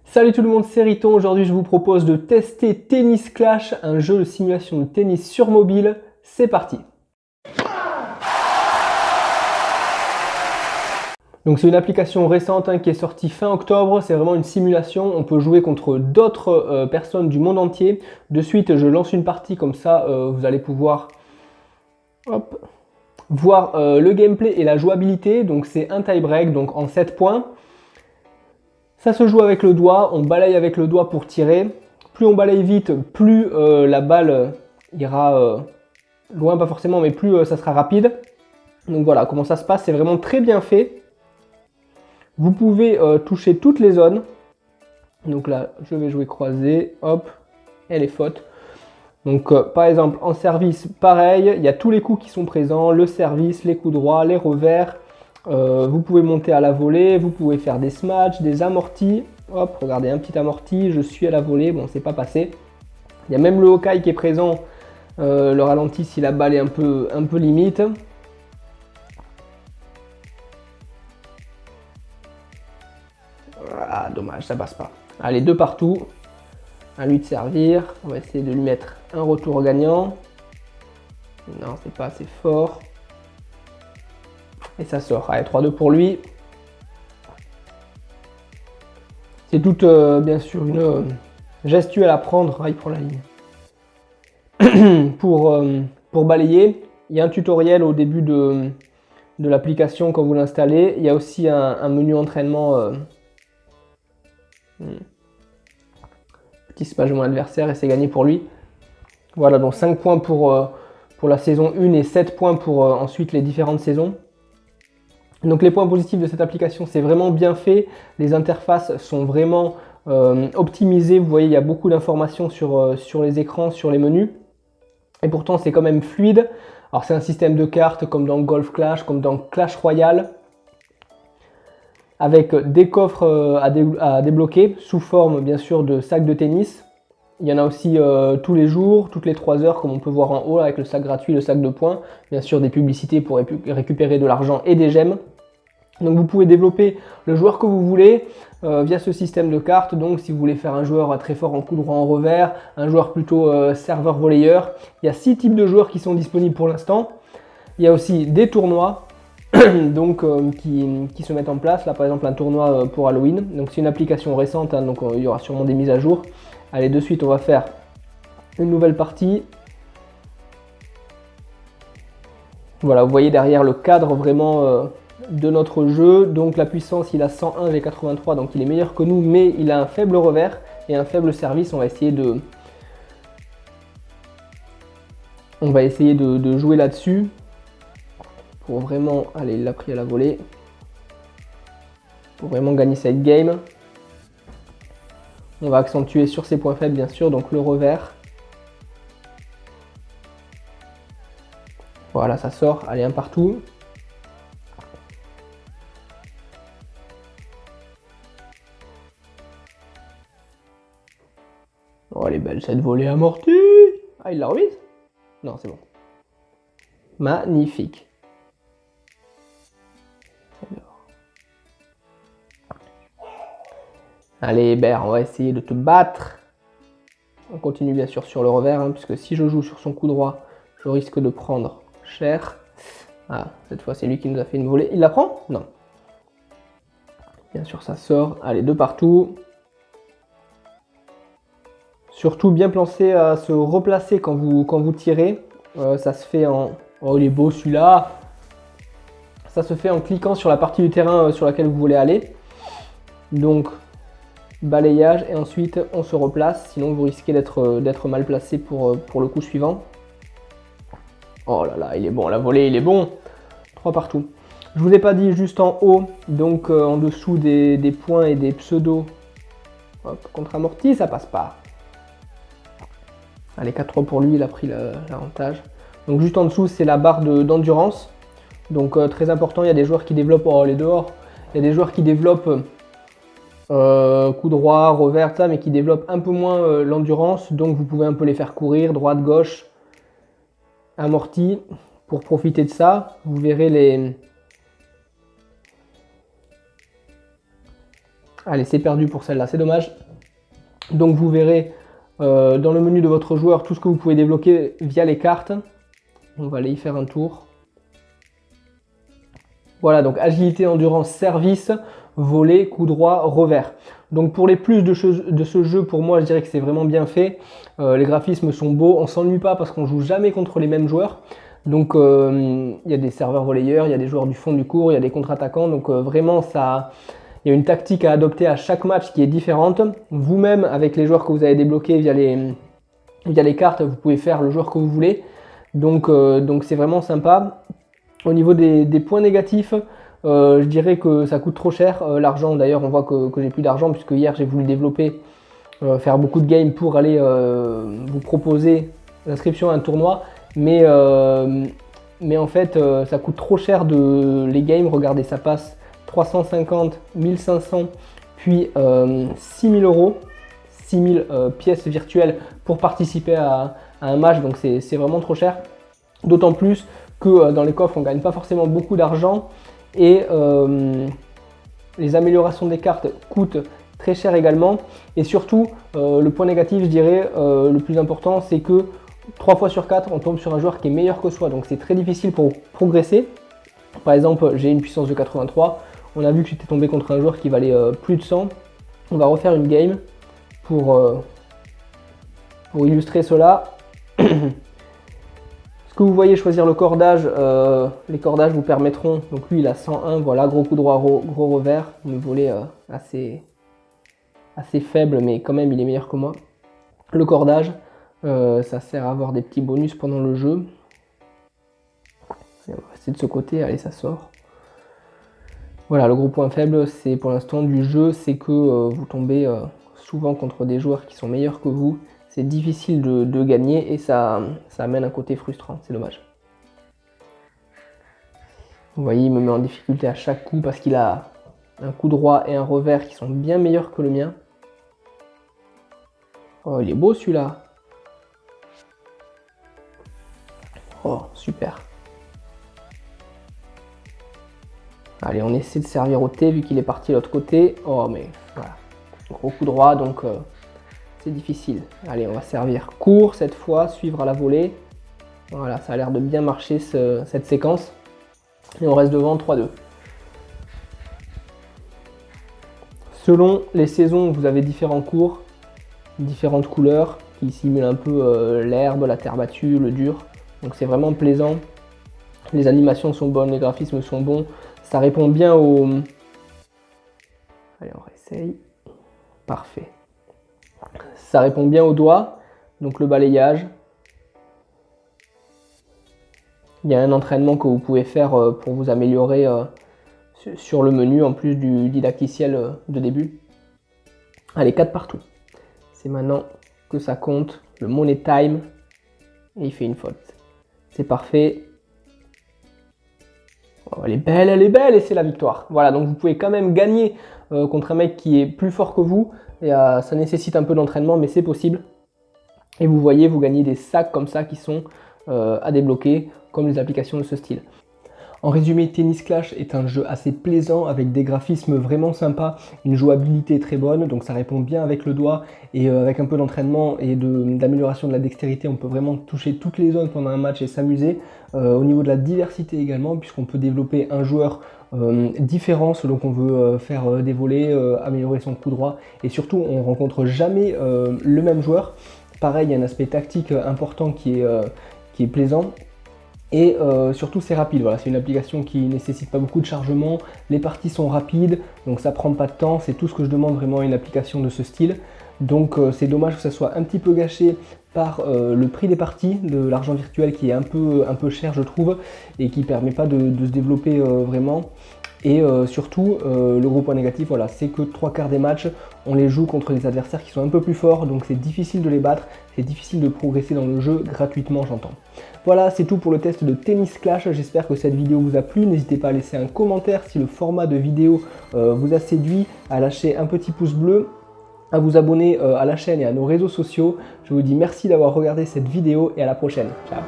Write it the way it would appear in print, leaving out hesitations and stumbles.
Salut tout le monde, c'est Riton. Aujourd'hui je vous propose de tester Tennis Clash, un jeu de simulation de tennis sur mobile. C'est parti. Donc c'est une application récente qui est sortie fin octobre, c'est vraiment une simulation, on peut jouer contre d'autres personnes du monde entier. De suite je lance une partie comme ça, vous allez pouvoir voir le gameplay et la jouabilité. Donc c'est un tie-break, donc en 7 points. Ça se joue avec le doigt, on balaye avec le doigt pour tirer. Plus on balaye vite, plus la balle ira loin, pas forcément, mais plus ça sera rapide. Donc voilà comment ça se passe, c'est vraiment très bien fait. Vous pouvez toucher toutes les zones. Donc là, je vais jouer croisé, hop, et les fautes. Donc par exemple, en service, pareil, il y a tous les coups qui sont présents, le service, les coups droits, les revers. Vous pouvez monter à la volée, vous pouvez faire des smash, des amortis. Hop, regardez, un petit amorti, je suis à la volée, bon, c'est pas passé. Il y a même le Hawkeye qui est présent, le ralenti si la balle est un peu limite. Ah, dommage, ça passe pas. Allez, deux partout. À lui de servir. On va essayer de lui mettre un retour gagnant. Non, c'est pas assez fort. Et ça sort. Allez, 3-2 pour lui. C'est toute, bien sûr, une gestuelle à prendre. Ah, il prend la ligne. Pour balayer, il y a un tutoriel au début de l'application quand vous l'installez. Il y a aussi un menu entraînement. Petit smash de mon adversaire et c'est gagné pour lui. Voilà, donc 5 points pour la saison 1 et 7 points pour ensuite les différentes saisons. Donc les points positifs de cette application, c'est vraiment bien fait. Les interfaces sont vraiment optimisées. Vous voyez, il y a beaucoup d'informations sur les écrans, sur les menus. Et pourtant, c'est quand même fluide. Alors c'est un système de cartes comme dans Golf Clash, comme dans Clash Royale, avec des coffres à débloquer sous forme bien sûr de sacs de tennis. Il y en a aussi tous les jours, toutes les 3 heures, comme on peut voir en haut avec le sac gratuit, le sac de points. Bien sûr des publicités pour récupérer de l'argent et des gemmes. Donc vous pouvez développer le joueur que vous voulez via ce système de cartes. Donc si vous voulez faire un joueur très fort en coup droit en revers, un joueur plutôt serveur volleyeur, il y a 6 types de joueurs qui sont disponibles pour l'instant. Il y a aussi des tournois donc, qui se mettent en place. Là par exemple un tournoi pour Halloween. Donc c'est une application récente, hein, donc il y aura sûrement des mises à jour. Allez, de suite on va faire une nouvelle partie. Voilà, vous voyez derrière le cadre vraiment de notre jeu. Donc la puissance, il a 101, j'ai 83, donc il est meilleur que nous, mais il a un faible revers et un faible service. On va essayer de jouer là-dessus pour vraiment, allez, il l'a pris à la volée, pour vraiment gagner cette game. On va accentuer sur ses points faibles bien sûr, donc le revers. Voilà, ça sort, allez, un partout. Oh, elle est belle cette volée amortie. Ah, il l'a remise? Non, c'est bon. Magnifique. Allez, Hébert, on va essayer de te battre. On continue bien sûr sur le revers, hein, puisque si je joue sur son coup droit, je risque de prendre cher. Ah, cette fois c'est lui qui nous a fait une volée. Il la prend? Non. Bien sûr ça sort. Allez, deux partout. Surtout bien penser à se replacer quand vous tirez. Ça se fait en... Oh, il est beau celui-là. Ça se fait en cliquant sur la partie du terrain sur laquelle vous voulez aller. Donc, balayage et ensuite on se replace. Sinon, vous risquez d'être mal placé pour le coup suivant. Oh là là, il est bon. La volée, il est bon. 3 partout. Je vous ai pas dit juste en haut, donc en dessous des points et des pseudos. Hop, contre amorti, ça passe pas. Allez, 4-3 pour lui, il a pris l'avantage. Donc juste en dessous, c'est la barre d'endurance. Donc très important, il y a des joueurs qui développent... Oh, elle est dehors. Il y a des joueurs qui développent coup droit, revers, ça, mais qui développent un peu moins l'endurance. Donc vous pouvez un peu les faire courir, droite, gauche, amorti. Pour profiter de ça, vous verrez Allez, c'est perdu pour celle-là, c'est dommage. Donc vous verrez dans le menu de votre joueur tout ce que vous pouvez débloquer via les cartes. On va aller y faire un tour. Voilà, donc agilité, endurance, service, volet, coup droit, revers. Donc pour les plus de ce jeu, pour moi, je dirais que c'est vraiment bien fait. Les graphismes sont beaux, on s'ennuie pas parce qu'on joue jamais contre les mêmes joueurs. Donc il y a des serveurs volleyeurs, il y a des joueurs du fond du court, il y a des contre-attaquants. Donc vraiment, il y a une tactique à adopter à chaque match qui est différente. Vous-même, avec les joueurs que vous avez débloqués via les cartes, vous pouvez faire le joueur que vous voulez. Donc c'est vraiment sympa. Au niveau des points négatifs, je dirais que ça coûte trop cher. L'argent, d'ailleurs, on voit que j'ai plus d'argent puisque hier j'ai voulu développer, faire beaucoup de games pour aller vous proposer l'inscription à un tournoi. Mais en fait, ça coûte trop cher les games. Regardez, ça passe 350, 1500, puis 6000 €, 6000 pièces virtuelles pour participer à un match. Donc c'est vraiment trop cher. D'autant plus que dans les coffres, on ne gagne pas forcément beaucoup d'argent et les améliorations des cartes coûtent très cher également. Et surtout, le point négatif, je dirais, le plus important, c'est que 3 fois sur 4, on tombe sur un joueur qui est meilleur que soi. Donc c'est très difficile pour progresser. Par exemple, j'ai une puissance de 83. On a vu que j'étais tombé contre un joueur qui valait plus de 100. On va refaire une game pour illustrer cela. Que vous voyez, choisir le cordage, les cordages vous permettront, donc lui il a 101, voilà, gros coup droit, gros revers, le volet assez faible, mais quand même il est meilleur que moi. Le cordage, ça sert à avoir des petits bonus pendant le jeu. Et on va rester de ce côté, allez, ça sort. Voilà, le gros point faible, c'est pour l'instant du jeu, c'est que vous tombez souvent contre des joueurs qui sont meilleurs que vous. C'est difficile de gagner et ça amène un côté frustrant, c'est dommage. Vous voyez, il me met en difficulté à chaque coup parce qu'il a un coup droit et un revers qui sont bien meilleurs que le mien. Oh, il est beau celui-là. Oh, super. Allez, on essaie de servir au T vu qu'il est parti de l'autre côté. Oh, mais voilà. Gros coup droit, donc c'est difficile. Allez, on va servir court cette fois, suivre à la volée. Voilà, ça a l'air de bien marcher cette séquence. Et on reste devant 3-2. Selon les saisons, vous avez différents cours, différentes couleurs qui simulent un peu l'herbe, la terre battue, le dur. Donc c'est vraiment plaisant. Les animations sont bonnes, les graphismes sont bons. Ça répond bien au... Allez, on réessaye. Parfait. Ça répond bien au doigt, donc le balayage. Il y a un entraînement que vous pouvez faire pour vous améliorer sur le menu, en plus du didacticiel de début. Allez, 4 partout. C'est maintenant que ça compte, le money time, et il fait une faute. C'est parfait. Oh, elle est belle, et c'est la victoire. Voilà, donc vous pouvez quand même gagner contre un mec qui est plus fort que vous. Et, ça nécessite un peu d'entraînement, mais c'est possible. Et vous voyez, vous gagnez des sacs comme ça qui sont à débloquer, comme les applications de ce style. En résumé, Tennis Clash est un jeu assez plaisant avec des graphismes vraiment sympas, une jouabilité très bonne, donc ça répond bien avec le doigt et avec un peu d'entraînement et d'amélioration de la dextérité, on peut vraiment toucher toutes les zones pendant un match et s'amuser. Au niveau de la diversité également, puisqu'on peut développer un joueur différent selon qu'on veut faire des volets, améliorer son coup droit et surtout on rencontre jamais le même joueur. Pareil, il y a un aspect tactique important qui est plaisant. Et surtout c'est rapide, voilà, c'est une application qui nécessite pas beaucoup de chargement, les parties sont rapides, donc ça prend pas de temps, c'est tout ce que je demande vraiment à une application de ce style. Donc c'est dommage que ça soit un petit peu gâché par le prix des parties, de l'argent virtuel qui est un peu cher je trouve, et qui permet pas de se développer vraiment. Et surtout, le gros point négatif, voilà, c'est que 3/4 des matchs, on les joue contre des adversaires qui sont un peu plus forts, donc c'est difficile de les battre, c'est difficile de progresser dans le jeu, gratuitement j'entends. Voilà, c'est tout pour le test de Tennis Clash, j'espère que cette vidéo vous a plu, n'hésitez pas à laisser un commentaire si le format de vidéo vous a séduit, à lâcher un petit pouce bleu, à vous abonner à la chaîne et à nos réseaux sociaux. Je vous dis merci d'avoir regardé cette vidéo et à la prochaine. Ciao.